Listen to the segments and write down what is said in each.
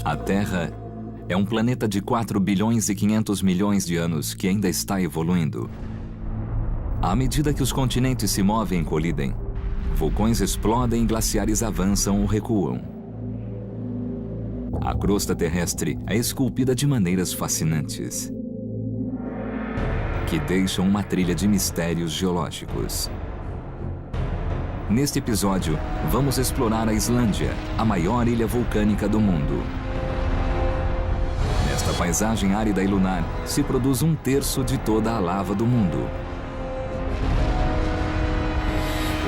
A Terra é um planeta de 4 bilhões e 500 milhões de anos que ainda está evoluindo. À medida que os continentes se movem e colidem, vulcões explodem e glaciares avançam ou recuam. A crosta terrestre é esculpida de maneiras fascinantes, que deixam uma trilha de mistérios geológicos. Neste episódio, vamos explorar a Islândia, a maior ilha vulcânica do mundo. Nesta paisagem árida e lunar, se produz 1/3 de toda a lava do mundo.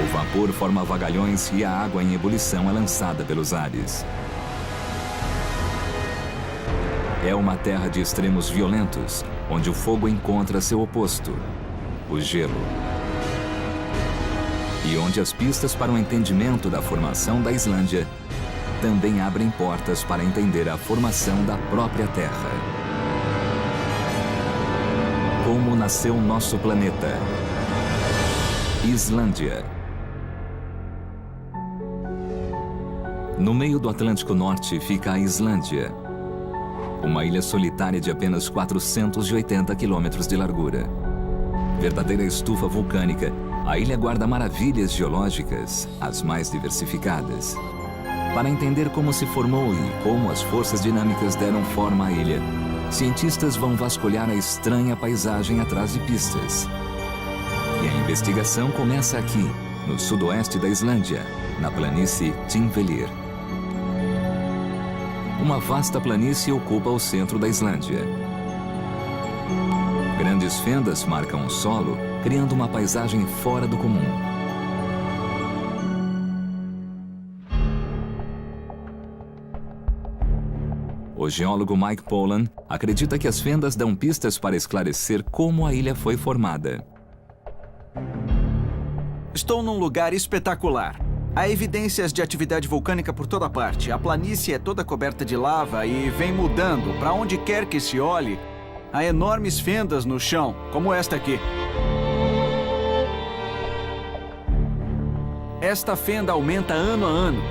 O vapor forma vagalhões e a água em ebulição é lançada pelos ares. É uma terra de extremos violentos, onde o fogo encontra seu oposto, o gelo. E onde as pistas para o entendimento da formação da Islândia também abrem portas para entender a formação da própria Terra. Como nasceu nosso planeta? Islândia. No meio do Atlântico Norte fica a Islândia, uma ilha solitária de apenas 480 quilômetros de largura. Verdadeira estufa vulcânica, a ilha guarda maravilhas geológicas, as mais diversificadas. Para entender como se formou e como as forças dinâmicas deram forma à ilha, cientistas vão vasculhar a estranha paisagem atrás de pistas. E a investigação começa aqui, no sudoeste da Islândia, na planície Thingvellir. Uma vasta planície ocupa o centro da Islândia. Grandes fendas marcam o solo, criando uma paisagem fora do comum. O geólogo Mike Pollan acredita que as fendas dão pistas para esclarecer como a ilha foi formada. Estou num lugar espetacular. Há evidências de atividade vulcânica por toda parte. A planície é toda coberta de lava e vem mudando. Para onde quer que se olhe, há enormes fendas no chão, como esta aqui. Esta fenda aumenta ano a ano.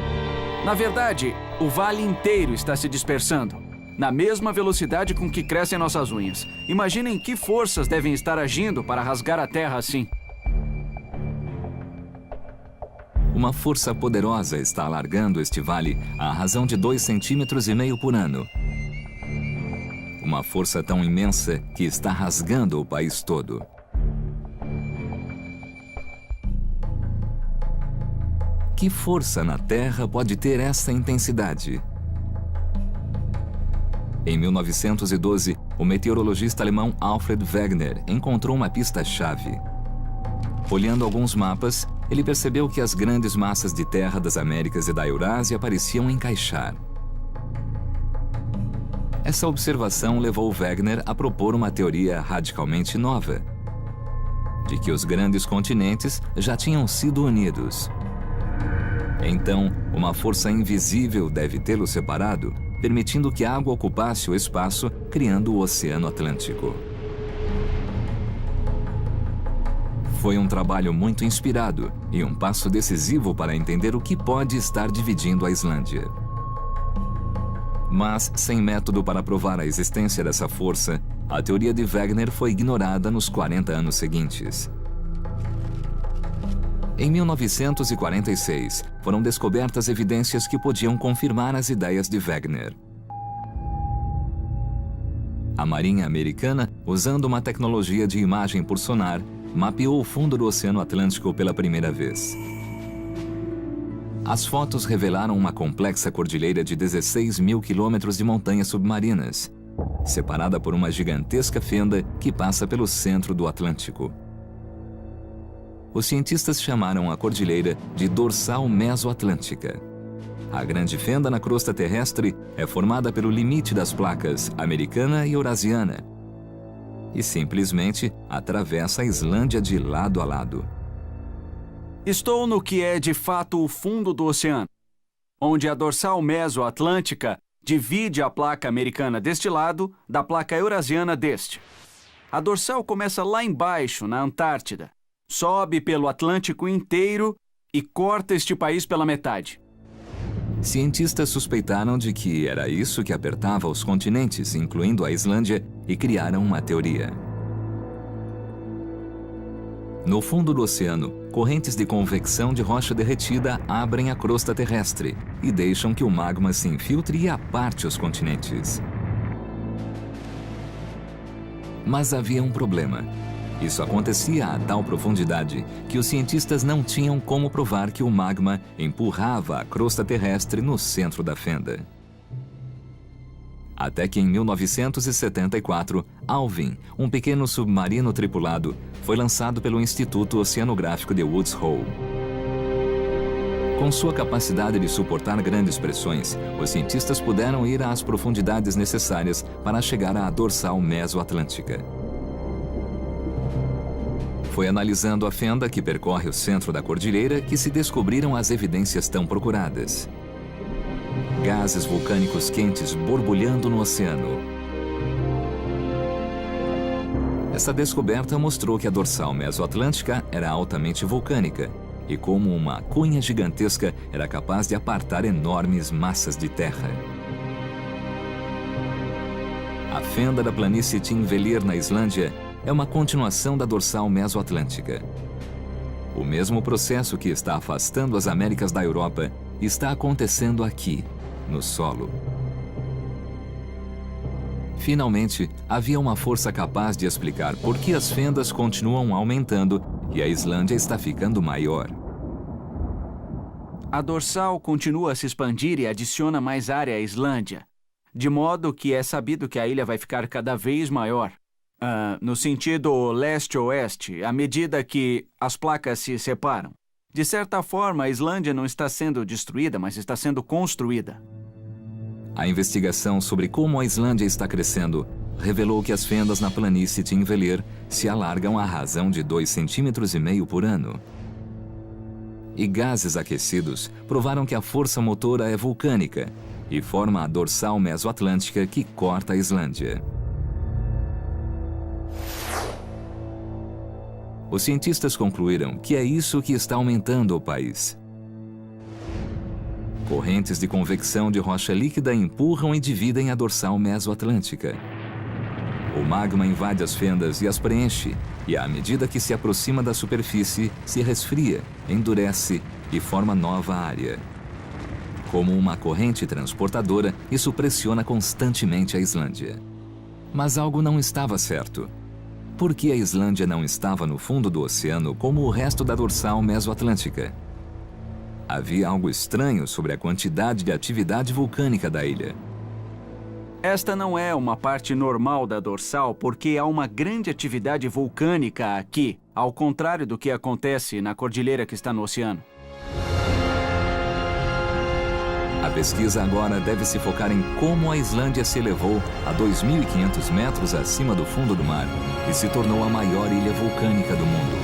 Na verdade, o vale inteiro está se dispersando, na mesma velocidade com que crescem nossas unhas. Imaginem que forças devem estar agindo para rasgar a terra assim. Uma força poderosa está alargando este vale à razão de 2,5 cm por ano. Uma força tão imensa que está rasgando o país todo. Que força na Terra pode ter essa intensidade? Em 1912, o meteorologista alemão Alfred Wegener encontrou uma pista-chave. Olhando alguns mapas, ele percebeu que as grandes massas de terra das Américas e da Eurásia pareciam encaixar. Essa observação levou Wegener a propor uma teoria radicalmente nova, de que os grandes continentes já tinham sido unidos. Então, uma força invisível deve tê-los separado, permitindo que a água ocupasse o espaço, criando o Oceano Atlântico. Foi um trabalho muito inspirado e um passo decisivo para entender o que pode estar dividindo a Islândia. Mas, sem método para provar a existência dessa força, a teoria de Wegener foi ignorada nos 40 anos seguintes. Em 1946, foram descobertas evidências que podiam confirmar as ideias de Wegener. A Marinha Americana, usando uma tecnologia de imagem por sonar, mapeou o fundo do Oceano Atlântico pela primeira vez. As fotos revelaram uma complexa cordilheira de 16 mil quilômetros de montanhas submarinas, separada por uma gigantesca fenda que passa pelo centro do Atlântico. Os cientistas chamaram a cordilheira de Dorsal Mesoatlântica. A grande fenda na crosta terrestre é formada pelo limite das placas americana e eurasiana, e simplesmente atravessa a Islândia de lado a lado. Estou no que é de fato o fundo do oceano, onde a dorsal mesoatlântica divide a placa americana deste lado da placa eurasiana deste. A dorsal começa lá embaixo, na Antártida, sobe pelo Atlântico inteiro e corta este país pela metade. Cientistas suspeitaram de que era isso que apertava os continentes, incluindo a Islândia, e criaram uma teoria. No fundo do oceano, correntes de convecção de rocha derretida abrem a crosta terrestre e deixam que o magma se infiltre e aparte os continentes. Mas havia um problema. Isso acontecia a tal profundidade que os cientistas não tinham como provar que o magma empurrava a crosta terrestre no centro da fenda. Até que em 1974, Alvin, um pequeno submarino tripulado, foi lançado pelo Instituto Oceanográfico de Woods Hole. Com sua capacidade de suportar grandes pressões, os cientistas puderam ir às profundidades necessárias para chegar à dorsal mesoatlântica. Foi analisando a fenda que percorre o centro da cordilheira que se descobriram as evidências tão procuradas. Gases vulcânicos quentes borbulhando no oceano. Essa descoberta mostrou que a dorsal mesoatlântica era altamente vulcânica e, como uma cunha gigantesca, era capaz de apartar enormes massas de terra. A fenda da planície Thingvellir, na Islândia, é uma continuação da dorsal mesoatlântica. O mesmo processo que está afastando as Américas da Europa está acontecendo aqui, no solo. Finalmente, havia uma força capaz de explicar por que as fendas continuam aumentando e a Islândia está ficando maior. A dorsal continua a se expandir e adiciona mais área à Islândia, de modo que é sabido que a ilha vai ficar cada vez maior. No sentido leste-oeste, à medida que as placas se separam. De certa forma, a Islândia não está sendo destruída, mas está sendo construída. A investigação sobre como a Islândia está crescendo revelou que as fendas na planície Thingvellir se alargam à razão de 2,5 cm por ano. E gases aquecidos provaram que a força motora é vulcânica e forma a dorsal mesoatlântica que corta a Islândia. Os cientistas concluíram que é isso que está aumentando o país. Correntes de convecção de rocha líquida empurram e dividem a dorsal mesoatlântica. O magma invade as fendas e as preenche, e à medida que se aproxima da superfície, se resfria, endurece e forma nova área. Como uma corrente transportadora, isso pressiona constantemente a Islândia. Mas algo não estava certo. Por que a Islândia não estava no fundo do oceano como o resto da dorsal mesoatlântica? Havia algo estranho sobre a quantidade de atividade vulcânica da ilha. Esta não é uma parte normal da dorsal porque há uma grande atividade vulcânica aqui, ao contrário do que acontece na cordilheira que está no oceano. A pesquisa agora deve se focar em como a Islândia se elevou a 2.500 metros acima do fundo do mar e se tornou a maior ilha vulcânica do mundo.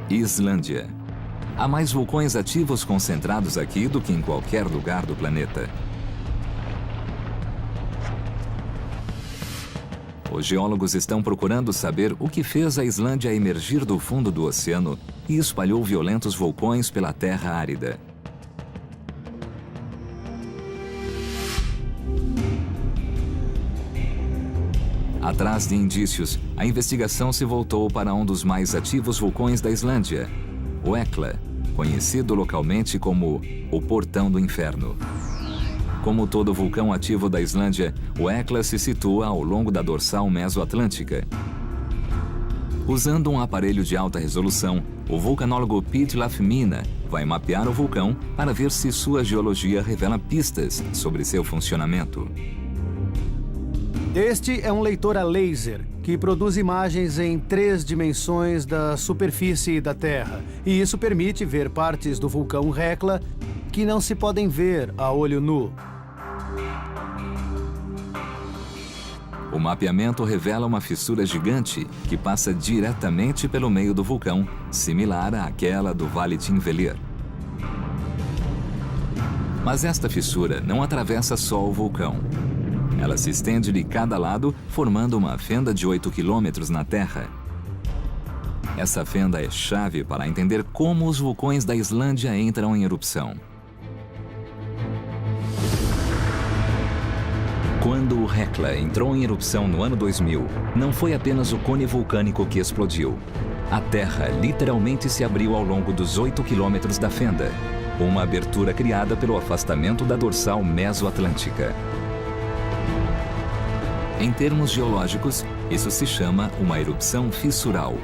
Islândia. Há mais vulcões ativos concentrados aqui do que em qualquer lugar do planeta. Os geólogos estão procurando saber o que fez a Islândia emergir do fundo do oceano e espalhou violentos vulcões pela terra árida. Atrás de indícios, a investigação se voltou para um dos mais ativos vulcões da Islândia, o Hekla, conhecido localmente como o Portão do Inferno. Como todo vulcão ativo da Islândia, o Hekla se situa ao longo da dorsal mesoatlântica. Usando um aparelho de alta resolução, o vulcanólogo Pete Lafmina vai mapear o vulcão para ver se sua geologia revela pistas sobre seu funcionamento. Este é um leitor a laser que produz imagens em 3 dimensões da superfície da Terra, e isso permite ver partes do vulcão Hekla que não se podem ver a olho nu. O mapeamento revela uma fissura gigante que passa diretamente pelo meio do vulcão, similar àquela do Vale Thingvellir. Mas esta fissura não atravessa só o vulcão. Ela se estende de cada lado, formando uma fenda de 8 quilômetros na Terra. Essa fenda é chave para entender como os vulcões da Islândia entram em erupção. Quando o Hekla entrou em erupção no ano 2000, não foi apenas o cone vulcânico que explodiu. A Terra literalmente se abriu ao longo dos 8 quilômetros da fenda, uma abertura criada pelo afastamento da dorsal mesoatlântica. Em termos geológicos, isso se chama uma erupção fissural.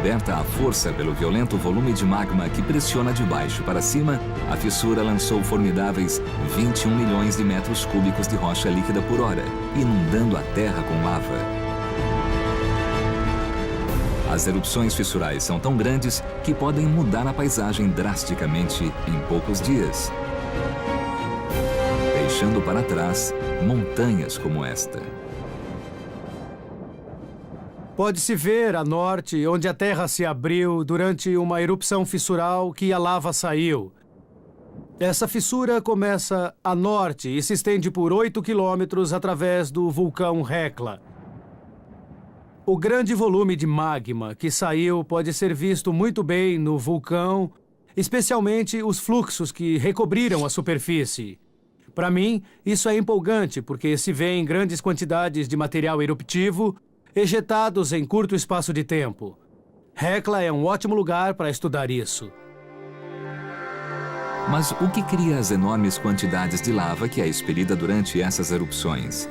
Aberta à força pelo violento volume de magma que pressiona de baixo para cima, a fissura lançou formidáveis 21 milhões de metros cúbicos de rocha líquida por hora, inundando a Terra com lava. As erupções fissurais são tão grandes que podem mudar a paisagem drasticamente em poucos dias, deixando para trás montanhas como esta. Pode-se ver a norte, onde a Terra se abriu durante uma erupção fissural que a lava saiu. Essa fissura começa a norte e se estende por 8 quilômetros através do vulcão Hekla. O grande volume de magma que saiu pode ser visto muito bem no vulcão, especialmente os fluxos que recobriram a superfície. Para mim, isso é empolgante porque se vê em grandes quantidades de material eruptivo ejetados em curto espaço de tempo. Hekla é um ótimo lugar para estudar isso. Mas o que cria as enormes quantidades de lava que é expelida durante essas erupções?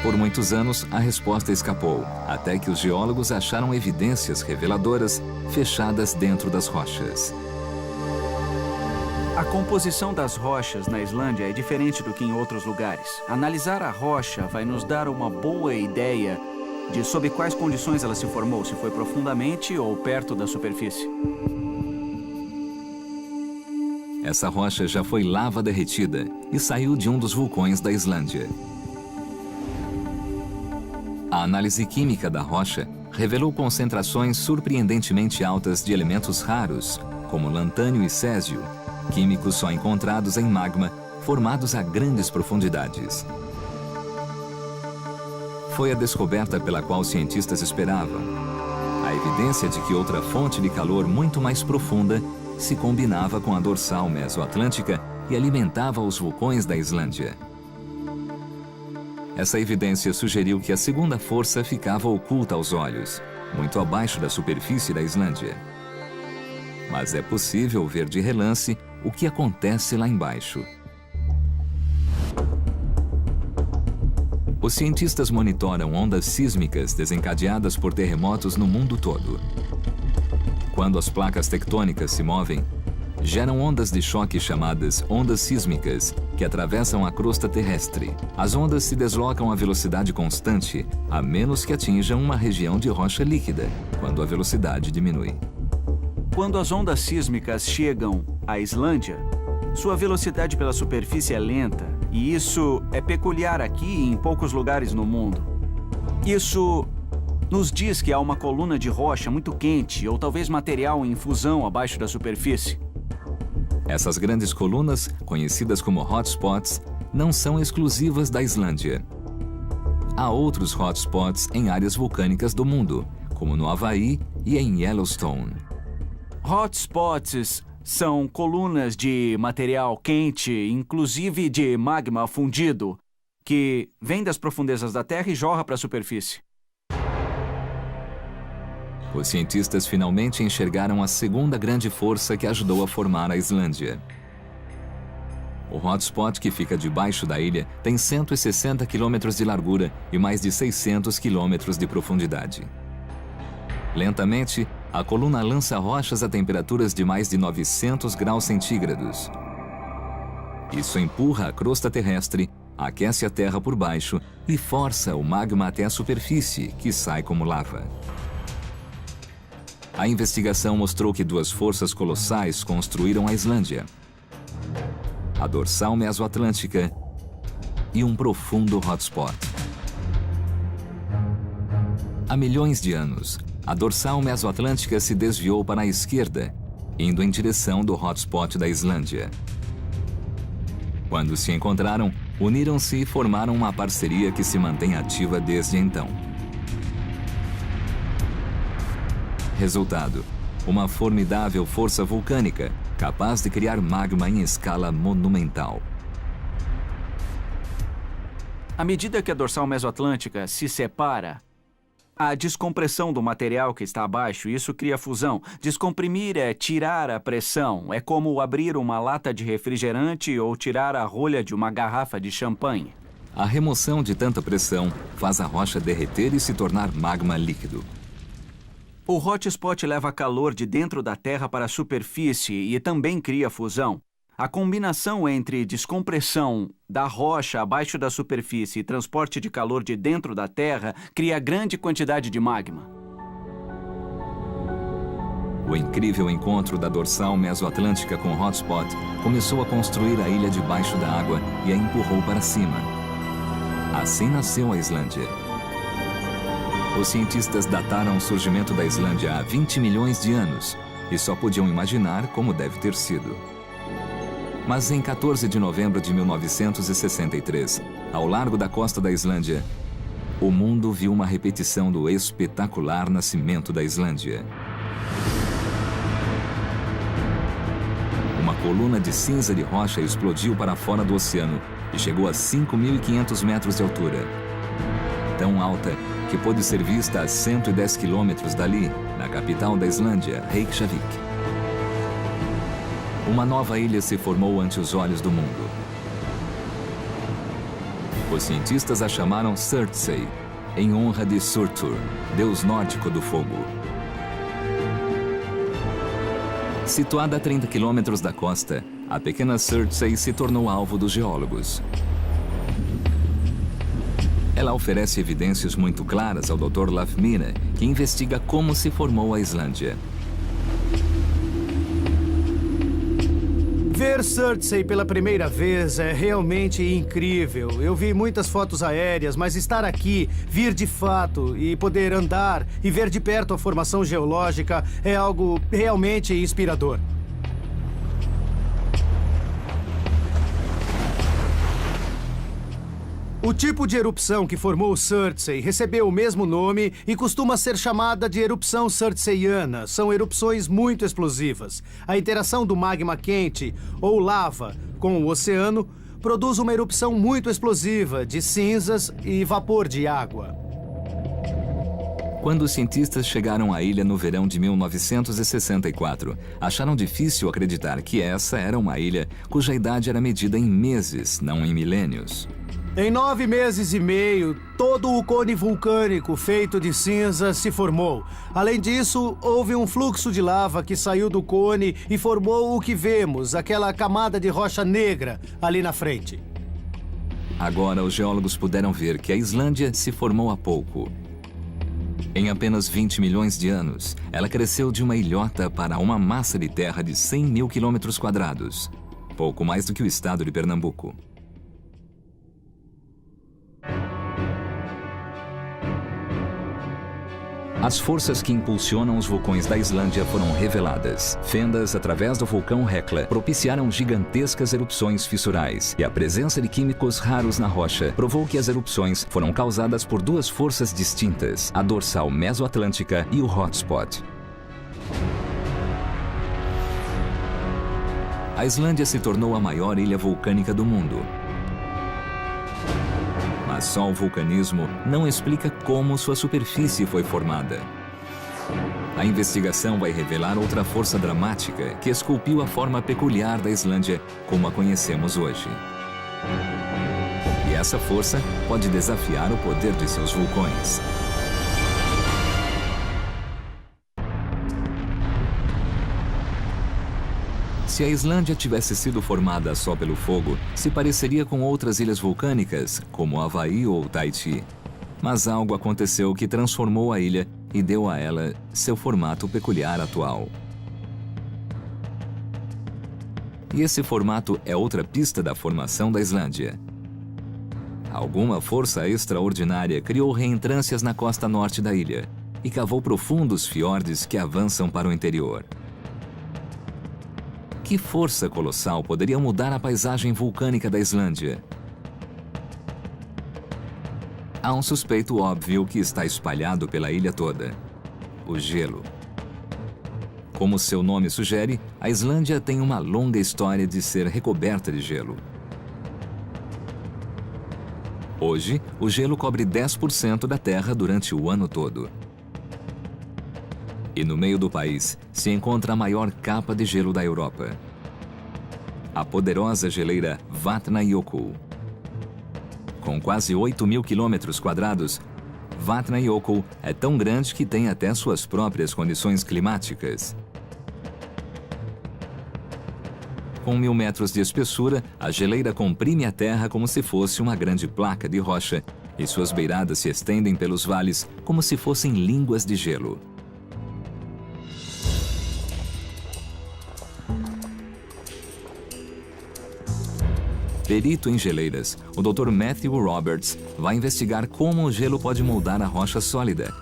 Por muitos anos, a resposta escapou, até que os geólogos acharam evidências reveladoras fechadas dentro das rochas. A composição das rochas na Islândia é diferente do que em outros lugares. Analisar a rocha vai nos dar uma boa ideia de sob quais condições ela se formou, se foi profundamente ou perto da superfície. Essa rocha já foi lava derretida e saiu de um dos vulcões da Islândia. A análise química da rocha revelou concentrações surpreendentemente altas de elementos raros, como lantânio e césio, químicos só encontrados em magma formados a grandes profundidades. Foi a descoberta pela qual cientistas esperavam. A evidência de que outra fonte de calor muito mais profunda se combinava com a dorsal mesoatlântica e alimentava os vulcões da Islândia. Essa evidência sugeriu que a segunda força ficava oculta aos olhos, muito abaixo da superfície da Islândia. Mas é possível ver de relance o que acontece lá embaixo. Os cientistas monitoram ondas sísmicas desencadeadas por terremotos no mundo todo. Quando as placas tectônicas se movem, geram ondas de choque chamadas ondas sísmicas, que atravessam a crosta terrestre. As ondas se deslocam a velocidade constante, a menos que atinjam uma região de rocha líquida, quando a velocidade diminui. Quando as ondas sísmicas chegam à Islândia, sua velocidade pela superfície é lenta, e isso é peculiar aqui e em poucos lugares no mundo. Isso nos diz que há uma coluna de rocha muito quente ou talvez material em fusão abaixo da superfície. Essas grandes colunas, conhecidas como hotspots, não são exclusivas da Islândia. Há outros hotspots em áreas vulcânicas do mundo, como no Havaí e em Yellowstone. Hotspots são colunas de material quente, inclusive de magma fundido, que vem das profundezas da Terra e jorra para a superfície. Os cientistas finalmente enxergaram a segunda grande força que ajudou a formar a Islândia. O hotspot, que fica debaixo da ilha, tem 160 quilômetros de largura e mais de 600 quilômetros de profundidade. Lentamente, a coluna lança rochas a temperaturas de mais de 900 graus centígrados. Isso empurra a crosta terrestre, aquece a terra por baixo e força o magma até a superfície, que sai como lava. A investigação mostrou que duas forças colossais construíram a Islândia: a dorsal mesoatlântica e um profundo hotspot. Há milhões de anos, a dorsal mesoatlântica se desviou para a esquerda, indo em direção do hotspot da Islândia. Quando se encontraram, uniram-se e formaram uma parceria que se mantém ativa desde então. Resultado: uma formidável força vulcânica, capaz de criar magma em escala monumental. À medida que a dorsal mesoatlântica se separa, a descompressão do material que está abaixo, isso cria fusão. Descomprimir é tirar a pressão. É como abrir uma lata de refrigerante ou tirar a rolha de uma garrafa de champanhe. A remoção de tanta pressão faz a rocha derreter e se tornar magma líquido. O hotspot leva calor de dentro da Terra para a superfície e também cria fusão. A combinação entre descompressão da rocha abaixo da superfície e transporte de calor de dentro da Terra cria grande quantidade de magma. O incrível encontro da dorsal mesoatlântica com o hotspot começou a construir a ilha debaixo da água e a empurrou para cima. Assim nasceu a Islândia. Os cientistas dataram o surgimento da Islândia há 20 milhões de anos e só podiam imaginar como deve ter sido. Mas em 14 de novembro de 1963, ao largo da costa da Islândia, o mundo viu uma repetição do espetacular nascimento da Islândia. Uma coluna de cinza de rocha explodiu para fora do oceano e chegou a 5.500 metros de altura. Tão alta que pôde ser vista a 110 quilômetros dali, na capital da Islândia, Reykjavik. Uma nova ilha se formou ante os olhos do mundo. Os cientistas a chamaram Surtsey, em honra de Surtur, deus nórdico do fogo. Situada a 30 quilômetros da costa, a pequena Surtsey se tornou alvo dos geólogos. Ela oferece evidências muito claras ao Dr. Lafmina, que investiga como se formou a Islândia. Ver Surtsey pela primeira vez é realmente incrível. Eu vi muitas fotos aéreas, mas estar aqui, vir de fato e poder andar e ver de perto a formação geológica é algo realmente inspirador. O tipo de erupção que formou Surtsey recebeu o mesmo nome e costuma ser chamada de erupção surtseyana. São erupções muito explosivas. A interação do magma quente, ou lava, com o oceano produz uma erupção muito explosiva de cinzas e vapor de água. Quando os cientistas chegaram à ilha no verão de 1964, acharam difícil acreditar que essa era uma ilha cuja idade era medida em meses, não em milênios. Em 9 meses e meio, todo o cone vulcânico feito de cinza se formou. Além disso, houve um fluxo de lava que saiu do cone e formou o que vemos, aquela camada de rocha negra ali na frente. Agora, os geólogos puderam ver que a Islândia se formou há pouco. Em apenas 20 milhões de anos, ela cresceu de uma ilhota para uma massa de terra de 100 mil quilômetros quadrados, pouco mais do que o estado de Pernambuco. As forças que impulsionam os vulcões da Islândia foram reveladas. Fendas através do vulcão Hekla propiciaram gigantescas erupções fissurais, e a presença de químicos raros na rocha provou que as erupções foram causadas por duas forças distintas, a dorsal mesoatlântica e o hotspot. A Islândia se tornou a maior ilha vulcânica do mundo. Mas só o vulcanismo não explica como sua superfície foi formada. A investigação vai revelar outra força dramática que esculpiu a forma peculiar da Islândia como a conhecemos hoje. E essa força pode desafiar o poder de seus vulcões. Se a Islândia tivesse sido formada só pelo fogo, se pareceria com outras ilhas vulcânicas, como Havaí ou Tahiti. Mas algo aconteceu que transformou a ilha e deu a ela seu formato peculiar atual. E esse formato é outra pista da formação da Islândia. Alguma força extraordinária criou reentrâncias na costa norte da ilha e cavou profundos fiordes que avançam para o interior. Que força colossal poderia mudar a paisagem vulcânica da Islândia? Há um suspeito óbvio que está espalhado pela ilha toda: o gelo. Como seu nome sugere, a Islândia tem uma longa história de ser recoberta de gelo. Hoje, o gelo cobre 10% da terra durante o ano todo. E no meio do país se encontra a maior capa de gelo da Europa, a poderosa geleira Vatnajökull. Com quase 8.000 quilômetros quadrados, Vatnajökull é tão grande que tem até suas próprias condições climáticas. Com 1.000 metros de espessura, a geleira comprime a terra como se fosse uma grande placa de rocha e suas beiradas se estendem pelos vales como se fossem línguas de gelo. Perito em geleiras, o Dr. Matthew Roberts vai investigar como o gelo pode moldar a rocha sólida,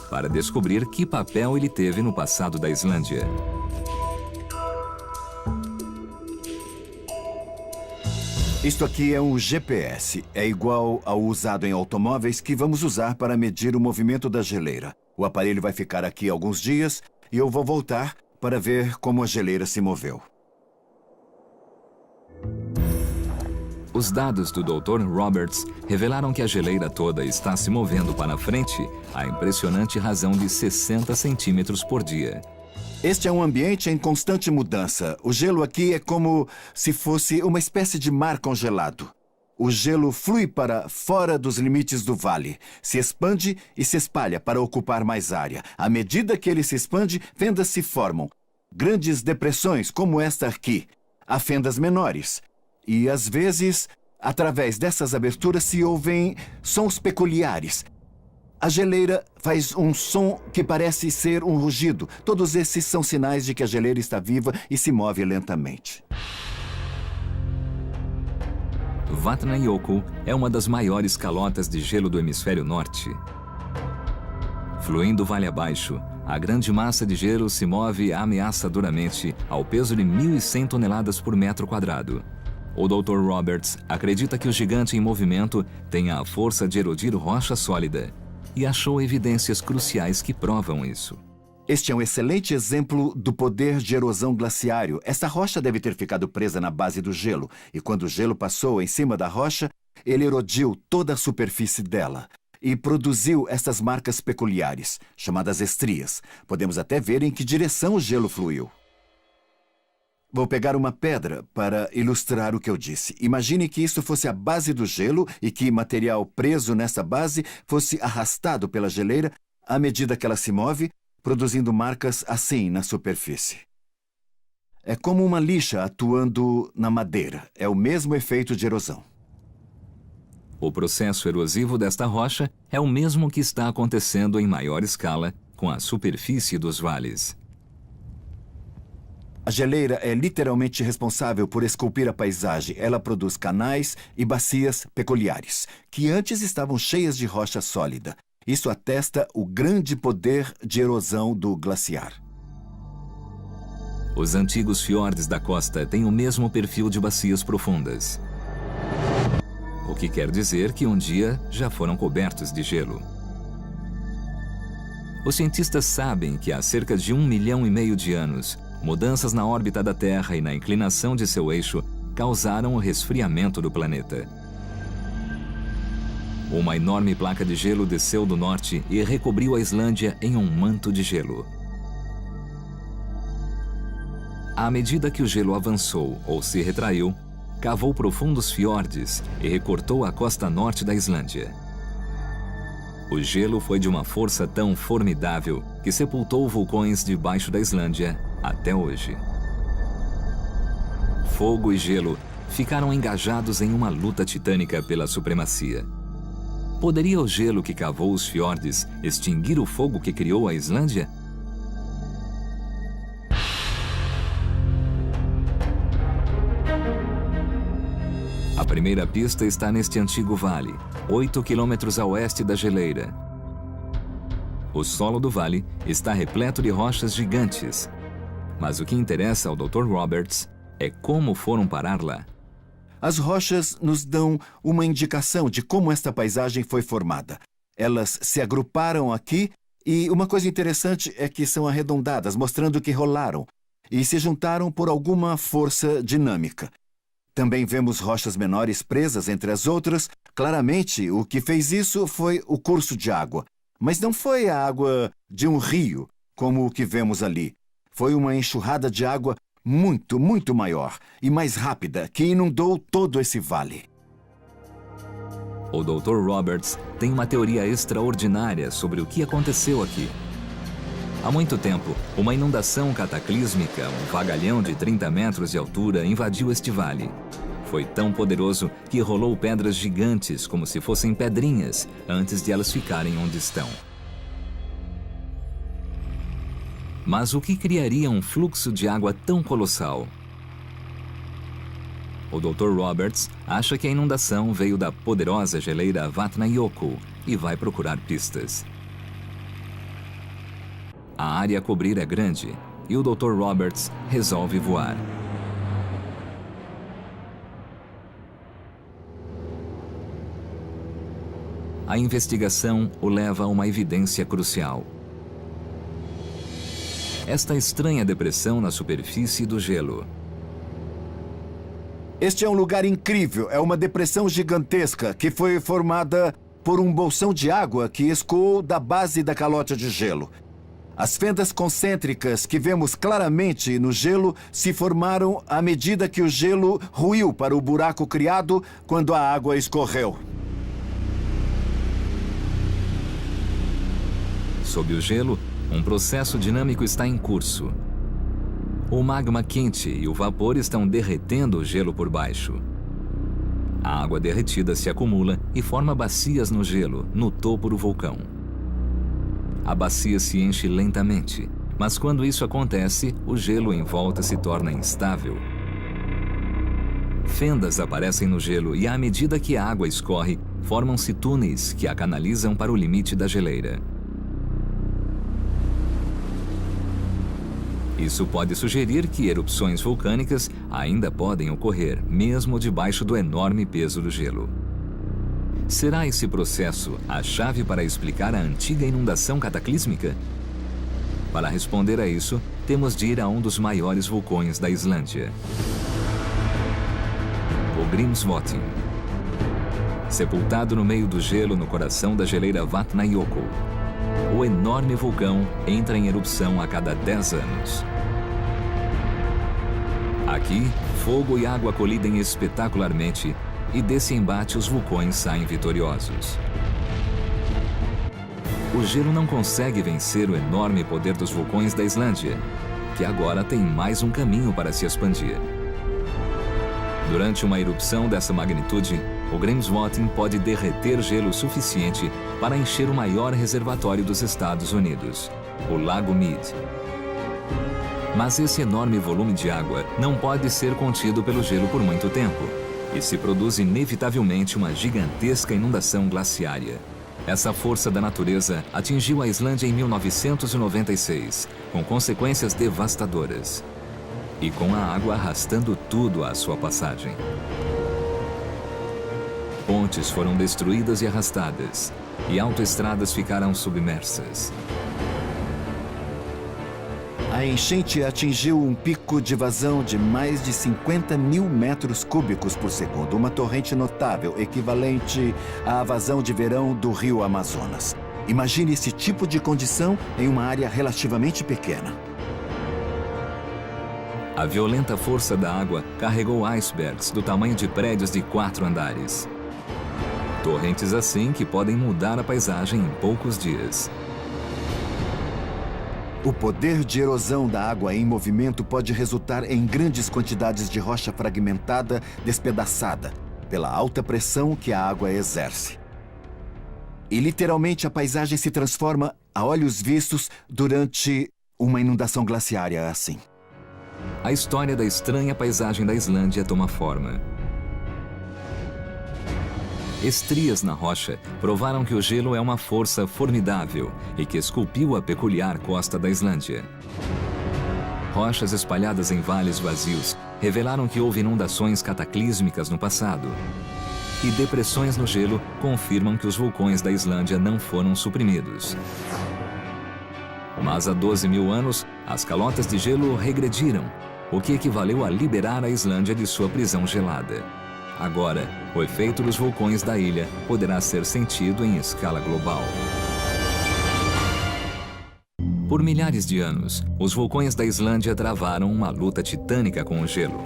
para descobrir que papel ele teve no passado da Islândia. Isto aqui é um GPS. É igual ao usado em automóveis que vamos usar para medir o movimento da geleira. O aparelho vai ficar aqui alguns dias e eu vou voltar para ver como a geleira se moveu. Os dados do Dr. Roberts revelaram que a geleira toda está se movendo para frente a impressionante razão de 60 centímetros por dia. Este é um ambiente em constante mudança. O gelo aqui é como se fosse uma espécie de mar congelado. O gelo flui para fora dos limites do vale, se expande e se espalha para ocupar mais área. À medida que ele se expande, fendas se formam. Grandes depressões, como esta aqui. Há fendas menores. E, às vezes, através dessas aberturas se ouvem sons peculiares. A geleira faz um som que parece ser um rugido. Todos esses são sinais de que a geleira está viva e se move lentamente. Vatnajökull é uma das maiores calotas de gelo do hemisfério norte. Fluindo vale abaixo, a grande massa de gelo se move ameaçadoramente ao peso de 1.100 toneladas por metro quadrado. O Dr. Roberts acredita que o gigante em movimento tenha a força de erodir rocha sólida e achou evidências cruciais que provam isso. Este é um excelente exemplo do poder de erosão glaciário. Essa rocha deve ter ficado presa na base do gelo, e quando o gelo passou em cima da rocha, ele erodiu toda a superfície dela e produziu essas marcas peculiares, chamadas estrias. Podemos até ver em que direção o gelo fluiu. Vou pegar uma pedra para ilustrar o que eu disse. Imagine que isso fosse a base do gelo e que material preso nessa base fosse arrastado pela geleira à medida que ela se move, produzindo marcas assim na superfície. É como uma lixa atuando na madeira. É o mesmo efeito de erosão. O processo erosivo desta rocha é o mesmo que está acontecendo em maior escala com a superfície dos vales. A geleira é literalmente responsável por esculpir a paisagem. Ela produz canais e bacias peculiares, que antes estavam cheias de rocha sólida. Isso atesta o grande poder de erosão do glaciar. Os antigos fiordes da costa têm o mesmo perfil de bacias profundas, o que quer dizer que um dia já foram cobertos de gelo. Os cientistas sabem que há cerca de 1,5 milhão de anos, mudanças na órbita da Terra e na inclinação de seu eixo causaram o resfriamento do planeta. Uma enorme placa de gelo desceu do norte e recobriu a Islândia em um manto de gelo. À medida que o gelo avançou ou se retraiu, cavou profundos fiordes e recortou a costa norte da Islândia. O gelo foi de uma força tão formidável que sepultou vulcões debaixo da Islândia até hoje. Fogo e gelo ficaram engajados em uma luta titânica pela supremacia. Poderia o gelo que cavou os fiordes extinguir o fogo que criou a Islândia? A primeira pista está neste antigo vale, 8 quilômetros a oeste da geleira. O solo do vale está repleto de rochas gigantes. Mas o que interessa ao Dr. Roberts é como foram parar lá. As rochas nos dão uma indicação de como esta paisagem foi formada. Elas se agruparam aqui E uma coisa interessante é que são arredondadas, mostrando que rolaram e se juntaram por alguma força dinâmica. Também vemos rochas menores presas entre as outras. Claramente, o que fez isso foi o curso de água. Mas não foi a água de um rio, como o que vemos ali. Foi uma enxurrada de água muito, muito maior e mais rápida que inundou todo esse vale. O Dr. Roberts tem uma teoria extraordinária sobre o que aconteceu aqui. Há muito tempo, uma inundação cataclísmica, um vagalhão de 30 metros de altura, invadiu este vale. Foi tão poderoso que rolou pedras gigantes como se fossem pedrinhas antes de elas ficarem onde estão. Mas o que criaria um fluxo de água tão colossal? O Dr. Roberts acha que a inundação veio da poderosa geleira Vatnajökull e vai procurar pistas. A área a cobrir é grande e o Dr. Roberts resolve voar. A investigação o leva a uma evidência crucial. Esta estranha depressão na superfície do gelo. Este é um lugar incrível. É uma depressão gigantesca que foi formada por um bolsão de água que escoou da base da calote de gelo. As fendas concêntricas que vemos claramente no gelo se formaram à medida que o gelo ruiu para o buraco criado quando a água escorreu. Sob o gelo, um processo dinâmico está em curso. O magma quente e o vapor estão derretendo o gelo por baixo. A água derretida se acumula e forma bacias no gelo, no topo do vulcão. A bacia se enche lentamente, mas quando isso acontece, o gelo em volta se torna instável. Fendas aparecem no gelo e, à medida que a água escorre, formam-se túneis que a canalizam para o limite da geleira. Isso pode sugerir que erupções vulcânicas ainda podem ocorrer, mesmo debaixo do enorme peso do gelo. Será esse processo a chave para explicar a antiga inundação cataclísmica? Para responder a isso, temos de ir a um dos maiores vulcões da Islândia. O Grímsvötn. Sepultado no meio do gelo no coração da geleira Vatnajökull, o enorme vulcão entra em erupção a cada 10 anos. Aqui, fogo e água colidem espetacularmente e desse embate os vulcões saem vitoriosos. O gelo não consegue vencer o enorme poder dos vulcões da Islândia, que agora tem mais um caminho para se expandir. Durante uma erupção dessa magnitude, o Grímsvötn pode derreter gelo suficiente para encher o maior reservatório dos Estados Unidos, o Lago Mead. Mas esse enorme volume de água não pode ser contido pelo gelo por muito tempo, e se produz inevitavelmente uma gigantesca inundação glaciária. Essa força da natureza atingiu a Islândia em 1996, com consequências devastadoras. E com a água arrastando tudo à sua passagem. Pontes foram destruídas e arrastadas, e autoestradas ficaram submersas. A enchente atingiu um pico de vazão de mais de 50 mil metros cúbicos por segundo, uma torrente notável, equivalente à vazão de verão do rio Amazonas. Imagine esse tipo de condição em uma área relativamente pequena. A violenta força da água carregou icebergs do tamanho de prédios de 4 andares. Torrentes assim que podem mudar a paisagem em poucos dias. O poder de erosão da água em movimento pode resultar em grandes quantidades de rocha fragmentada, despedaçada, pela alta pressão que a água exerce. E literalmente a paisagem se transforma a olhos vistos durante uma inundação glaciária assim. A história da estranha paisagem da Islândia toma forma. Estrias na rocha provaram que o gelo é uma força formidável e que esculpiu a peculiar costa da Islândia. Rochas espalhadas em vales vazios revelaram que houve inundações cataclísmicas no passado. E depressões no gelo confirmam que os vulcões da Islândia não foram suprimidos. Mas há 12 mil anos, as calotas de gelo regrediram, o que equivaleu a liberar a Islândia de sua prisão gelada. Agora, o efeito dos vulcões da ilha poderá ser sentido em escala global. Por milhares de anos, os vulcões da Islândia travaram uma luta titânica com o gelo.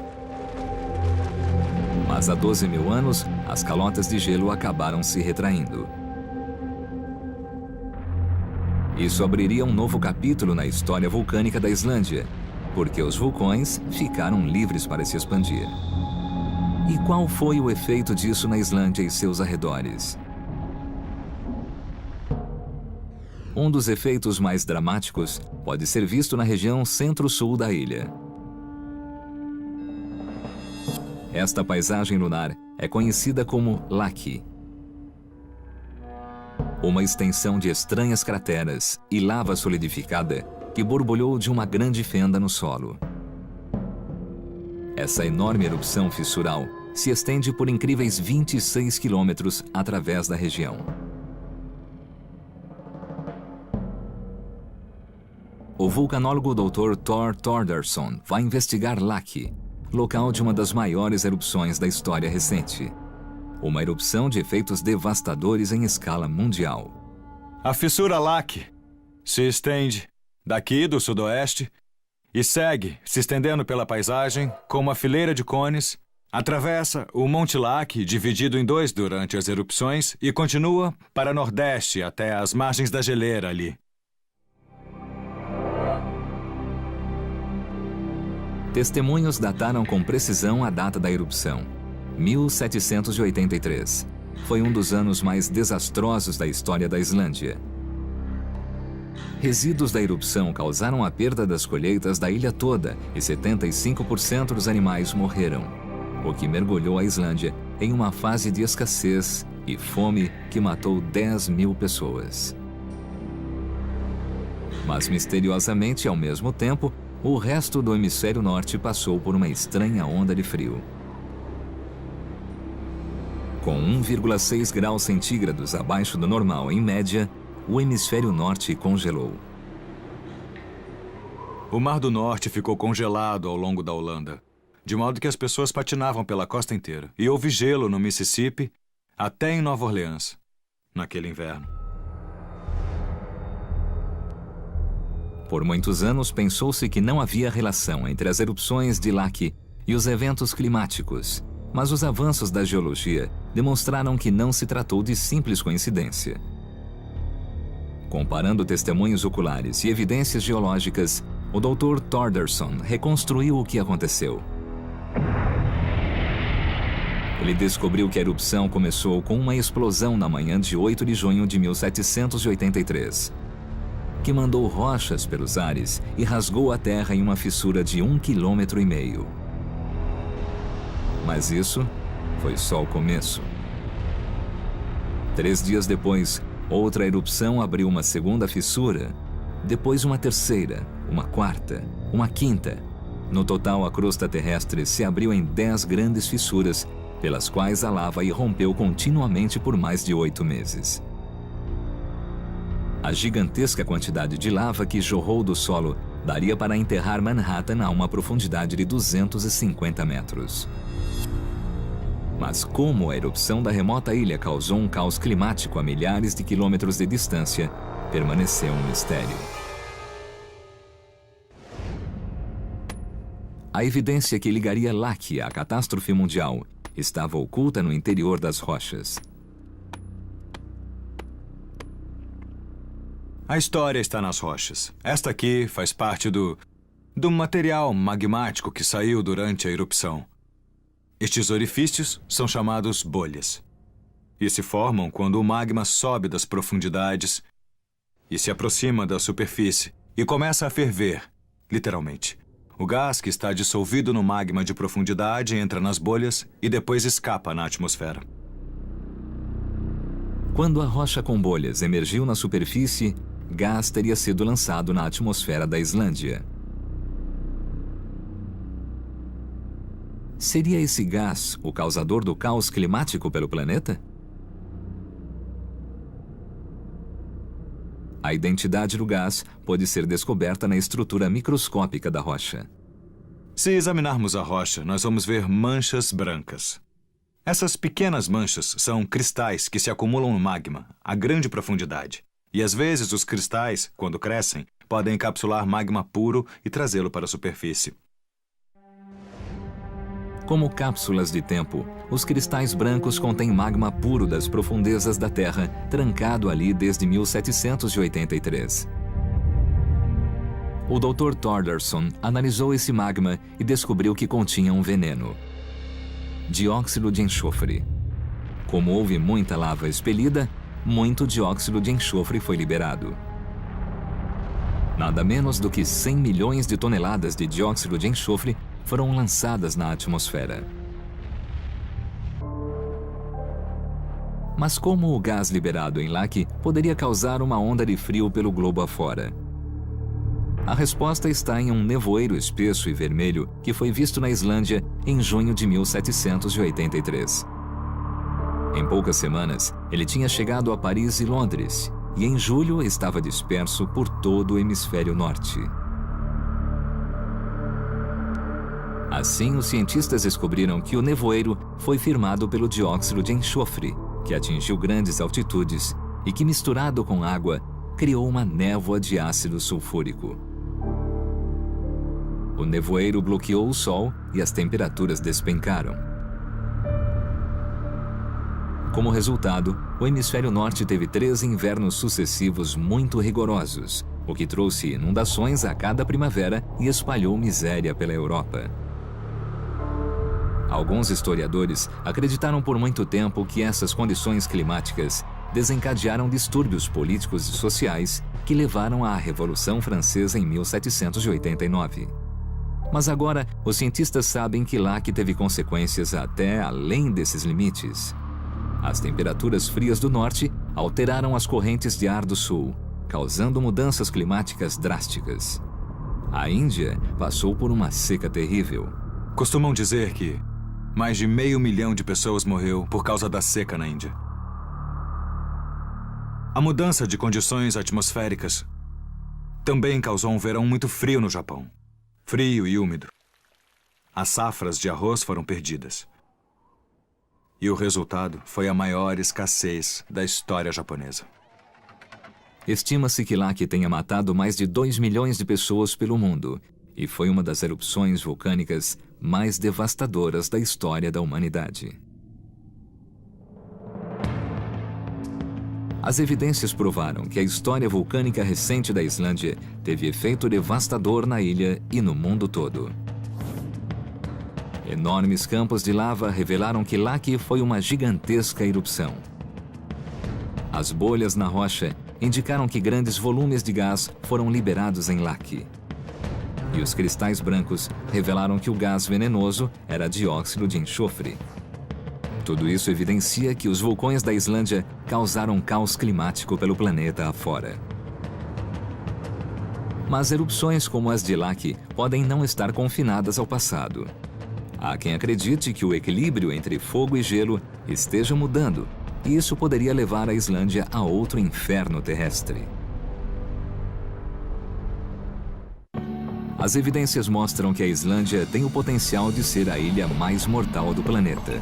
Mas há 12 mil anos, as calotas de gelo acabaram se retraindo. Isso abriria um novo capítulo na história vulcânica da Islândia, porque os vulcões ficaram livres para se expandir. E qual foi o efeito disso na Islândia e seus arredores? Um dos efeitos mais dramáticos pode ser visto na região centro-sul da ilha. Esta paisagem lunar é conhecida como Laki, uma extensão de estranhas crateras e lava solidificada que borbulhou de uma grande fenda no solo. Essa enorme erupção fissural se estende por incríveis 26 quilômetros através da região. O vulcanólogo Dr. Thor Thordarson vai investigar Laki, local de uma das maiores erupções da história recente. Uma erupção de efeitos devastadores em escala mundial. A fissura Laki se estende daqui do sudoeste e segue, se estendendo pela paisagem, como uma fileira de cones, atravessa o Monte Laki, dividido em dois durante as erupções, e continua para nordeste até as margens da geleira ali. Testemunhos dataram com precisão a data da erupção, 1783. Foi um dos anos mais desastrosos da história da Islândia. Resíduos da erupção causaram a perda das colheitas da ilha toda e 75% dos animais morreram, o que mergulhou a Islândia em uma fase de escassez e fome que matou 10 mil pessoas. Mas misteriosamente, ao mesmo tempo, o resto do hemisfério norte passou por uma estranha onda de frio. Com 1,6 graus centígrados abaixo do normal em média, o hemisfério norte congelou. O Mar do Norte ficou congelado ao longo da Holanda, de modo que as pessoas patinavam pela costa inteira. E houve gelo no Mississippi até em Nova Orleans, naquele inverno. Por muitos anos, pensou-se que não havia relação entre as erupções de Laki e os eventos climáticos, mas os avanços da geologia demonstraram que não se tratou de simples coincidência. Comparando testemunhos oculares e evidências geológicas, o Dr. Thordarson reconstruiu o que aconteceu. Ele descobriu que a erupção começou com uma explosão na manhã de 8 de junho de 1783, que mandou rochas pelos ares e rasgou a terra em uma fissura de 1,5 km. Mas isso foi só o começo. 3 dias depois, outra erupção abriu uma segunda fissura, depois uma terceira, uma quarta, uma quinta. No total, a crosta terrestre se abriu em 10 grandes fissuras, pelas quais a lava irrompeu continuamente por mais de 8 meses. A gigantesca quantidade de lava que jorrou do solo daria para enterrar Manhattan a uma profundidade de 250 metros. Mas como a erupção da remota ilha causou um caos climático a milhares de quilômetros de distância, permaneceu um mistério. A evidência que ligaria Laki à catástrofe mundial estava oculta no interior das rochas. A história está nas rochas. Esta aqui faz parte do material magmático que saiu durante a erupção. Estes orifícios são chamados bolhas e se formam quando o magma sobe das profundidades e se aproxima da superfície e começa a ferver, literalmente. O gás que está dissolvido no magma de profundidade entra nas bolhas e depois escapa na atmosfera. Quando a rocha com bolhas emergiu na superfície, gás teria sido lançado na atmosfera da Islândia. Seria esse gás o causador do caos climático pelo planeta? A identidade do gás pode ser descoberta na estrutura microscópica da rocha. Se examinarmos a rocha, nós vamos ver manchas brancas. Essas pequenas manchas são cristais que se acumulam no magma a grande profundidade. E às vezes os cristais, quando crescem, podem encapsular magma puro e trazê-lo para a superfície. Como cápsulas de tempo, os cristais brancos contêm magma puro das profundezas da Terra, trancado ali desde 1783. O Dr. Thordarson analisou esse magma e descobriu que continha um veneno: dióxido de enxofre. Como houve muita lava expelida, muito dióxido de enxofre foi liberado. Nada menos do que 100 milhões de toneladas de dióxido de enxofre foram lançadas na atmosfera. Mas como o gás liberado em Laki poderia causar uma onda de frio pelo globo afora? A resposta está em um nevoeiro espesso e vermelho que foi visto na Islândia em junho de 1783. Em poucas semanas, ele tinha chegado a Paris e Londres, e em julho estava disperso por todo o hemisfério norte. Assim, os cientistas descobriram que o nevoeiro foi firmado pelo dióxido de enxofre, que atingiu grandes altitudes e que, misturado com água, criou uma névoa de ácido sulfúrico. O nevoeiro bloqueou o sol e as temperaturas despencaram. Como resultado, o hemisfério norte teve 3 invernos sucessivos muito rigorosos, o que trouxe inundações a cada primavera e espalhou miséria pela Europa. Alguns historiadores acreditaram por muito tempo que essas condições climáticas desencadearam distúrbios políticos e sociais que levaram à Revolução Francesa em 1789. Mas agora, os cientistas sabem que Laki teve consequências até além desses limites. As temperaturas frias do norte alteraram as correntes de ar do sul, causando mudanças climáticas drásticas. A Índia passou por uma seca terrível. Costumam dizer que mais de 500 mil de pessoas morreu por causa da seca na Índia. A mudança de condições atmosféricas também causou um verão muito frio no Japão. Frio e úmido. As safras de arroz foram perdidas. E o resultado foi a maior escassez da história japonesa. Estima-se que Laki tenha matado mais de 2 milhões de pessoas pelo mundo e foi uma das erupções vulcânicas mais devastadoras da história da humanidade. As evidências provaram que a história vulcânica recente da Islândia teve efeito devastador na ilha e no mundo todo. Enormes campos de lava revelaram que Laki foi uma gigantesca erupção. As bolhas na rocha indicaram que grandes volumes de gás foram liberados em Laki. E os cristais brancos revelaram que o gás venenoso era dióxido de enxofre. Tudo isso evidencia que os vulcões da Islândia causaram caos climático pelo planeta afora. Mas erupções como as de Laki podem não estar confinadas ao passado. Há quem acredite que o equilíbrio entre fogo e gelo esteja mudando, e isso poderia levar a Islândia a outro inferno terrestre. As evidências mostram que a Islândia tem o potencial de ser a ilha mais mortal do planeta.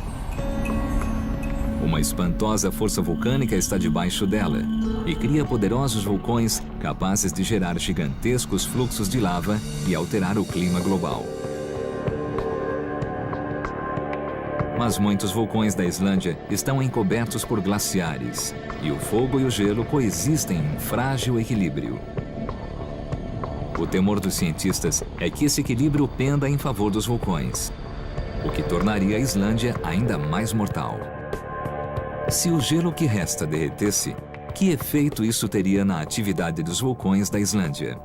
Uma espantosa força vulcânica está debaixo dela e cria poderosos vulcões capazes de gerar gigantescos fluxos de lava e alterar o clima global. Mas muitos vulcões da Islândia estão encobertos por glaciares e o fogo e o gelo coexistem em frágil equilíbrio. O temor dos cientistas é que esse equilíbrio penda em favor dos vulcões, o que tornaria a Islândia ainda mais mortal. Se o gelo que resta derretesse, que efeito isso teria na atividade dos vulcões da Islândia?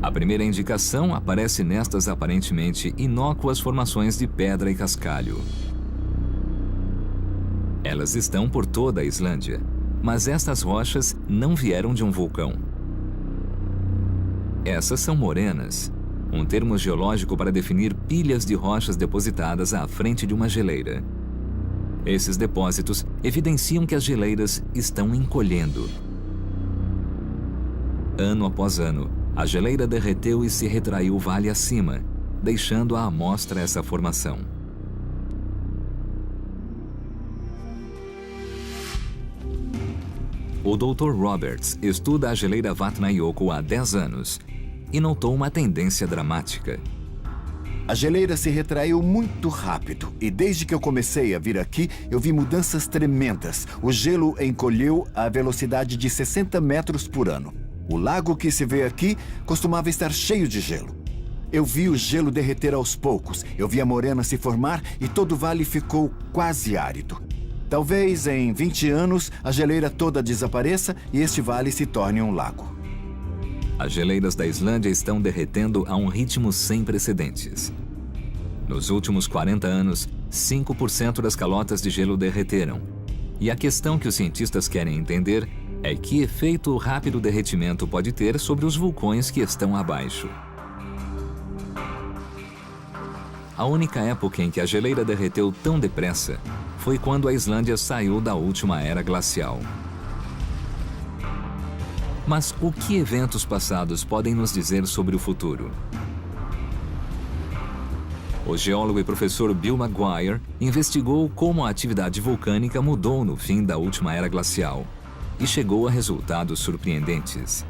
A primeira indicação aparece nestas aparentemente inócuas formações de pedra e cascalho. Elas estão por toda a Islândia, mas estas rochas não vieram de um vulcão. Essas são morenas, um termo geológico para definir pilhas de rochas depositadas à frente de uma geleira. Esses depósitos evidenciam que as geleiras estão encolhendo. Ano após ano, a geleira derreteu e se retraiu vale acima, deixando à amostra essa formação. O Dr. Roberts estuda a geleira Vatnajökull há 10 anos e notou uma tendência dramática. A geleira se retraiu muito rápido e desde que eu comecei a vir aqui, eu vi mudanças tremendas. O gelo encolheu à velocidade de 60 metros por ano. O lago que se vê aqui costumava estar cheio de gelo. Eu vi o gelo derreter aos poucos, eu vi a morena se formar e todo o vale ficou quase árido. Talvez em 20 anos a geleira toda desapareça e este vale se torne um lago. As geleiras da Islândia estão derretendo a um ritmo sem precedentes. Nos últimos 40 anos, 5% das calotas de gelo derreteram. E a questão que os cientistas querem entender é que efeito o rápido derretimento pode ter sobre os vulcões que estão abaixo. A única época em que a geleira derreteu tão depressa foi quando a Islândia saiu da última era glacial. Mas o que eventos passados podem nos dizer sobre o futuro? O geólogo e professor Bill McGuire investigou como a atividade vulcânica mudou no fim da última era glacial e chegou a resultados surpreendentes.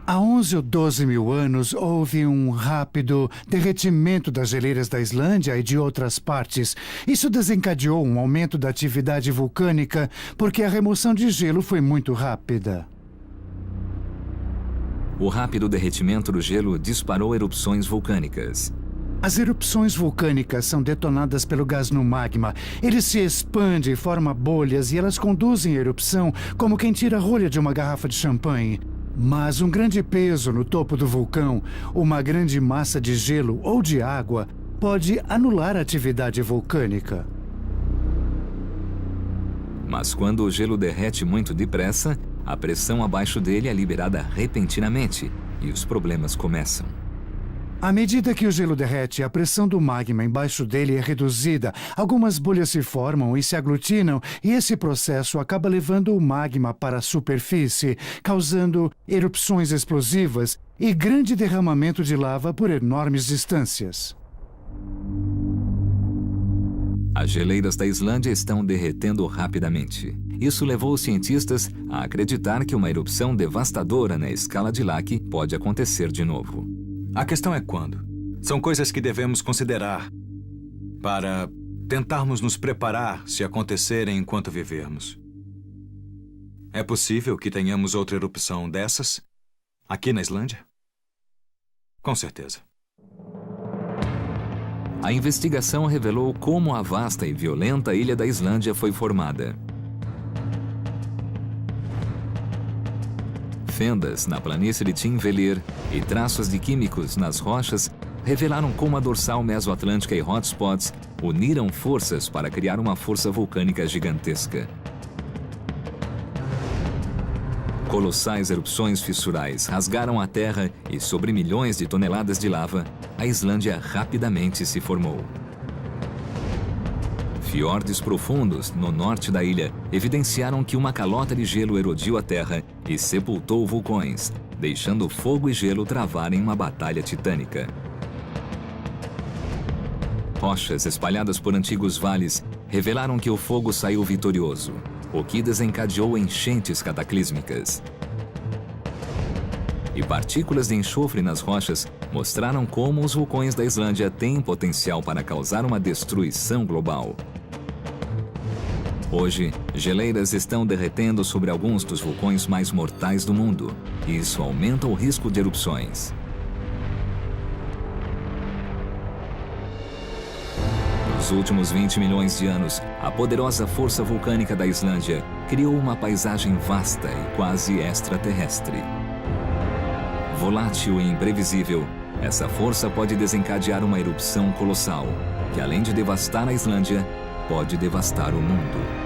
Há 11 ou 12 mil anos, houve um rápido derretimento das geleiras da Islândia e de outras partes. Isso desencadeou um aumento da atividade vulcânica porque a remoção de gelo foi muito rápida. O rápido derretimento do gelo disparou erupções vulcânicas. As erupções vulcânicas são detonadas pelo gás no magma. Ele se expande e forma bolhas e elas conduzem a erupção como quem tira a rolha de uma garrafa de champanhe. Mas um grande peso no topo do vulcão, uma grande massa de gelo ou de água, pode anular a atividade vulcânica. Mas quando o gelo derrete muito depressa, a pressão abaixo dele é liberada repentinamente e os problemas começam. À medida que o gelo derrete, a pressão do magma embaixo dele é reduzida. Algumas bolhas se formam e se aglutinam, e esse processo acaba levando o magma para a superfície, causando erupções explosivas e grande derramamento de lava por enormes distâncias. As geleiras da Islândia estão derretendo rapidamente. Isso levou os cientistas a acreditar que uma erupção devastadora na escala de Laki pode acontecer de novo. A questão é quando. São coisas que devemos considerar para tentarmos nos preparar se acontecerem enquanto vivermos. É possível que tenhamos outra erupção dessas aqui na Islândia? Com certeza. A investigação revelou como a vasta e violenta ilha da Islândia foi formada. Fendas na planície de Thingvellir e traços de químicos nas rochas revelaram como a dorsal mesoatlântica e hotspots uniram forças para criar uma força vulcânica gigantesca. Colossais erupções fissurais rasgaram a terra e, sobre milhões de toneladas de lava, a Islândia rapidamente se formou. Fiordes profundos no norte da ilha evidenciaram que uma calota de gelo erodiu a terra e sepultou vulcões, deixando fogo e gelo travarem uma batalha titânica. Rochas espalhadas por antigos vales revelaram que o fogo saiu vitorioso, o que desencadeou enchentes cataclísmicas. E partículas de enxofre nas rochas mostraram como os vulcões da Islândia têm potencial para causar uma destruição global. Hoje, geleiras estão derretendo sobre alguns dos vulcões mais mortais do mundo, e isso aumenta o risco de erupções. Nos últimos 20 milhões de anos, a poderosa força vulcânica da Islândia criou uma paisagem vasta e quase extraterrestre. Volátil e imprevisível, essa força pode desencadear uma erupção colossal, que além de devastar a Islândia, pode devastar o mundo.